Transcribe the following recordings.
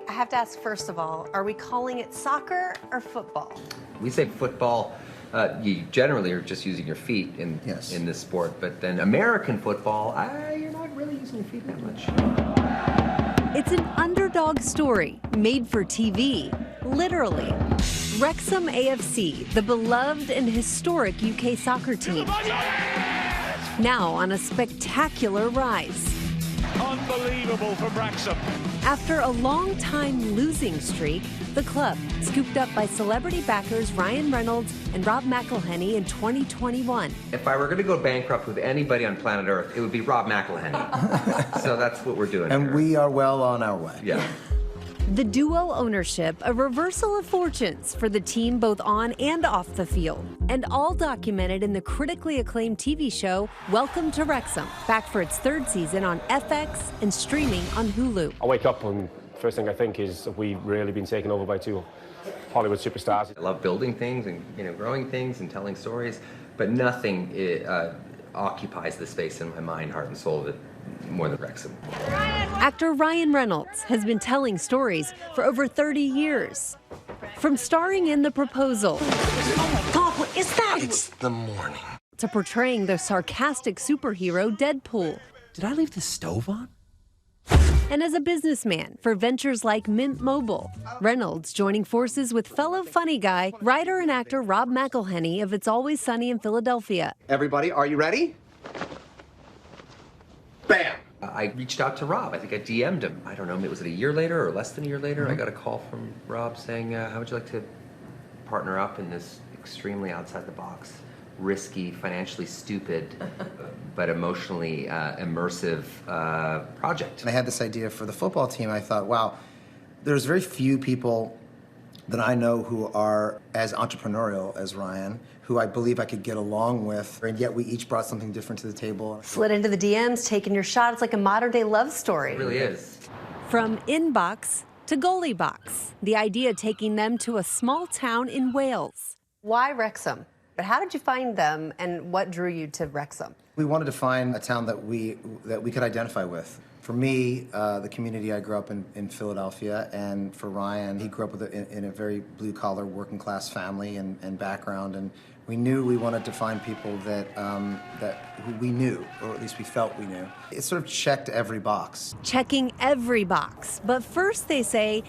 I have to ask, first of all, are we calling it soccer or football? We say football. You generally are just using your feet in this sport, but then American football, you're not really using your feet that much. It's an underdog story made for TV, literally. Wrexham AFC, the beloved and historic UK soccer team, now on a spectacular rise. Unbelievable from Wrexham. After a long-time losing streak, the club, scooped up by celebrity backers Ryan Reynolds and Rob McElhenney in 2021. If I were going to go bankrupt with anybody on planet Earth, it would be Rob McElhenney. So that's what we're doing. And here. we are well on our way. Yeah. The duo ownership, a reversal of fortunes for the team both on and off the field, and all documented in the critically acclaimed TV show Welcome to Wrexham, back for its third season on FX and streaming on Hulu. I wake up and first thing I think is, have we really been taken over by two Hollywood superstars? I love building things and growing things and telling stories, but nothing occupies the space in my mind, heart, and soul that more than Wrexham. Actor Ryan Reynolds has been telling stories for over 30 years. From starring in The Proposal. Oh my God, what is that? It's the morning. To portraying the sarcastic superhero Deadpool. Did I leave the stove on? And as a businessman for ventures like Mint Mobile. Reynolds joining forces with fellow funny guy, writer and actor Rob McElhenney of It's Always Sunny in Philadelphia. Everybody, are you ready? Bam! I reached out to Rob. I think I DM'd him. I don't know, was it a year later or less than a year later? I got a call from Rob saying, how would you like to partner up in this extremely outside-the-box, risky, financially stupid, but emotionally immersive project? I had this idea for the football team. I thought, wow, there's very few people that I know who are as entrepreneurial as Ryan, who I believe I could get along with, and yet we each brought something different to the table. Slid into the DMs, taking your shot. It's like a modern-day love story. It really is. From inbox to goalie box, the idea taking them to a small town in Wales. Why Wrexham? But how did you find them, and what drew you to Wrexham? We wanted to find a town that we could identify with. For me, the community, I grew up in Philadelphia, and for Ryan, he grew up in a very blue-collar, working-class family and background, and we knew we wanted to find people who we knew, or at least we felt we knew. It sort of checked every box. Checking every box, but first they say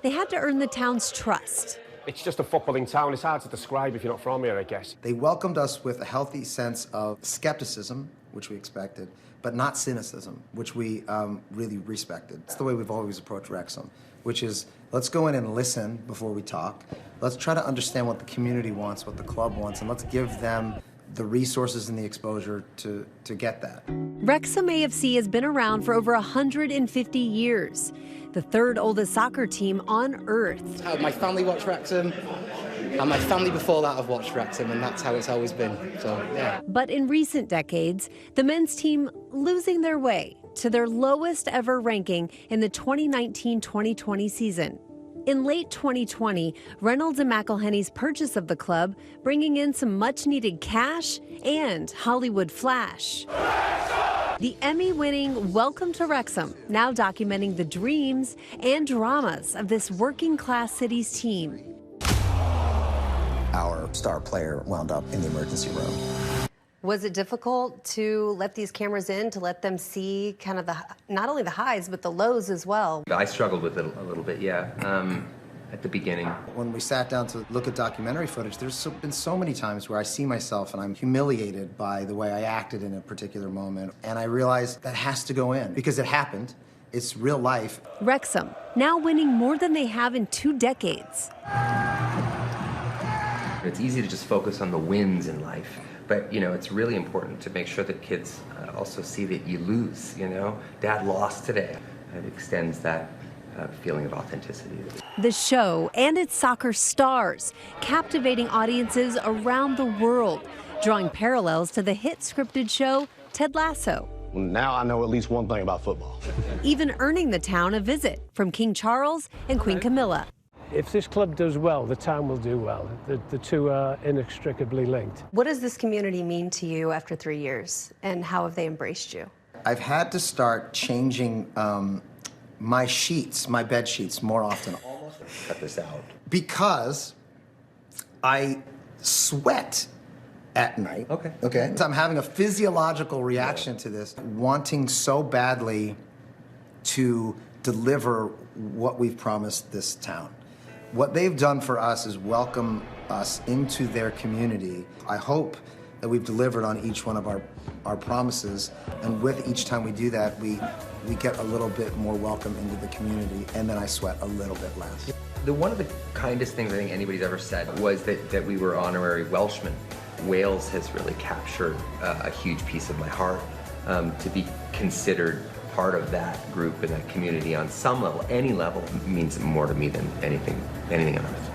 they had to earn the town's trust. It's just a footballing town. It's hard to describe if you're not from here, I guess. They welcomed us with a healthy sense of skepticism, which we expected, but not cynicism, which we really respected. It's the way we've always approached Wrexham, which is let's go in and listen before we talk. Let's try to understand what the community wants, what the club wants, and let's give them the resources and the exposure to get that. Wrexham AFC has been around for over 150 years, the third oldest soccer team on earth. My family watched Wrexham, and my family before that have watched Wrexham, and that's how it's always been, so yeah. But in recent decades, the men's team losing their way to their lowest ever ranking in the 2019-2020 season. In late 2020, Reynolds and McElhenney's purchase of the club, bringing in some much-needed cash and Hollywood flash. The Emmy-winning Welcome to Wrexham, now documenting the dreams and dramas of this working-class city's team. Our star player wound up in the emergency room. Was it difficult to let these cameras in, to let them see kind of not only the highs, but the lows as well? I struggled with it a little bit, yeah, at the beginning. When we sat down to look at documentary footage, there's been so many times where I see myself and I'm humiliated by the way I acted in a particular moment. And I realized that has to go in because it happened. It's real life. Wrexham, now winning more than they have in 2 decades. It's easy to just focus on the wins in life, but it's really important to make sure that kids also see that you lose. Dad lost today. It extends that feeling of authenticity. The show and its soccer stars, captivating audiences around the world, drawing parallels to the hit scripted show Ted Lasso. Now I know at least one thing about football. Even earning the town a visit from King Charles and Queen Camilla. If this club does well, the town will do well. The two are inextricably linked. What does this community mean to you after 3 years, and how have they embraced you? I've had to start changing my bed sheets more often. Cut this out. Because I sweat at night. Okay. So I'm having a physiological reaction to this, wanting so badly to deliver what we've promised this town. What they've done for us is welcome us into their community. I hope that we've delivered on each one of our promises, and with each time we do that, we get a little bit more welcome into the community, and then I sweat a little bit less. One of the kindest things I think anybody's ever said was that we were honorary Welshmen. Wales has really captured a huge piece of my heart. To be considered part of that group and that community on some level, any level, means more to me than anything on earth.